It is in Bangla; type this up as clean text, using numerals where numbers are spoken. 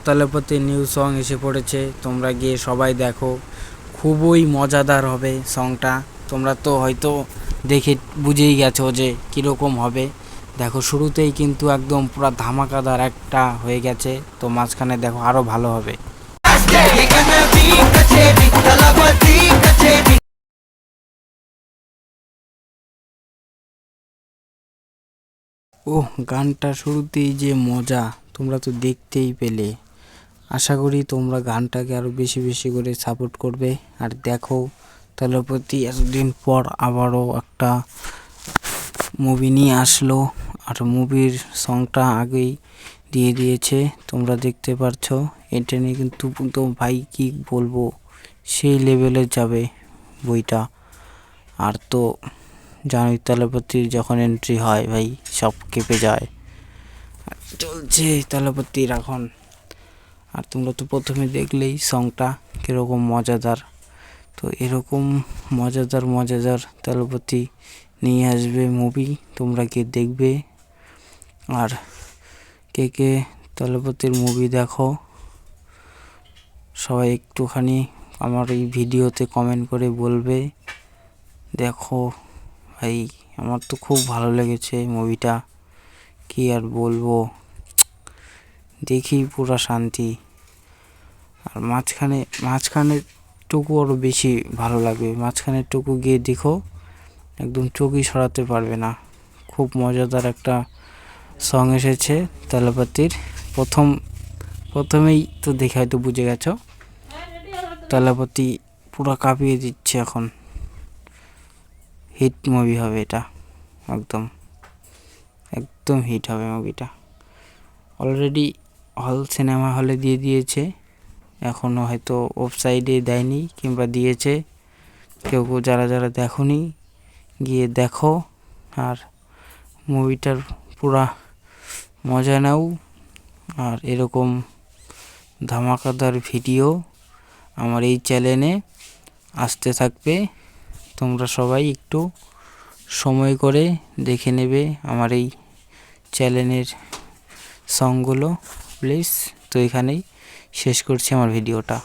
তলপতি নিউ সং এসে পড়েছে, তোমরা গিয়ে সবাই দেখো, খুবই মজাদার হবে সংটা। তোমরা তো হয়তো দেখে বুঝেই গেছো যে কীরকম হবে। দেখো শুরুতেই কিন্তু একদম পুরো ধামাকাদার একটা হয়ে গেছে, তো মাঝখানে দেখো আরও ভালো হবে। ওহ, গানটা শুরুতেই যে মজা, তোমরা তো দেখতেই পেলে। আশা করি তোমরা গানটাকে আরও বেশি বেশি করে সাপোর্ট করবে। আর দেখো তলপতি এতদিন পর আবারও একটা মুভি নিয়ে আসলো, আর মুভির সংটা আগেই দিয়ে দিয়েছে, তোমরা দেখতে পারছো। এটা নিয়ে কিন্তু তো ভাই কি বলবো, সেই লেভেলে যাবে বইটা। আর তো জানোই তলপতির যখন এন্ট্রি হয় ভাই সব কেঁপে যায়। চলছে তলপতির এখন। আর তোমরা তো প্রথমে দেখলেই সংটা কীরকম মজাদার। তো এরকম মজাদার তলপতি নিয়ে আসবে মুভি, তোমরা কে দেখবে। আর কে কে তলপতির মুভি দেখো সবাই একটুখানি আমার এই ভিডিওতে কমেন্ট করে বলবে। দেখো ভাই, আমার তো খুব ভালো লেগেছে মুভিটা, কি আর বলবো, দেখি পুরো শান্তি। আর মাঝখানের টুকু আরও বেশি ভালো লাগবে, মাঝখানের টুকু গিয়ে দেখো, একদম চোখই সরাতে পারবে না। খুব মজাদার একটা সং এসেছে তলপতির। প্রথমেই তো দেখে হয়তো বুঝে গেছো, তলপতি পুরো কাঁপিয়ে দিচ্ছে এখন। হিট মুভি হবে এটা, একদম একদম হিট হবে মুভিটা। অলরেডি সিনেমা হলে দিয়ে দিয়েছে, এখনও হয়তো ওয়েবসাইটে দেয়নি কিংবা দিয়েছে। কেউ যারা দেখোনি গিয়ে দেখো, আর মুভিটার পুরা মজা নাও। আর এরকম ধামাকাদার ভিডিও আমার এই চ্যানেলে আসতে থাকবে, তোমরা সবাই একটু সময় করে দেখে নেবে আমার এই চ্যানেলের সংগুলো প্লিজ। তো এখানেই শেষ করছি আমার ভিডিওটা।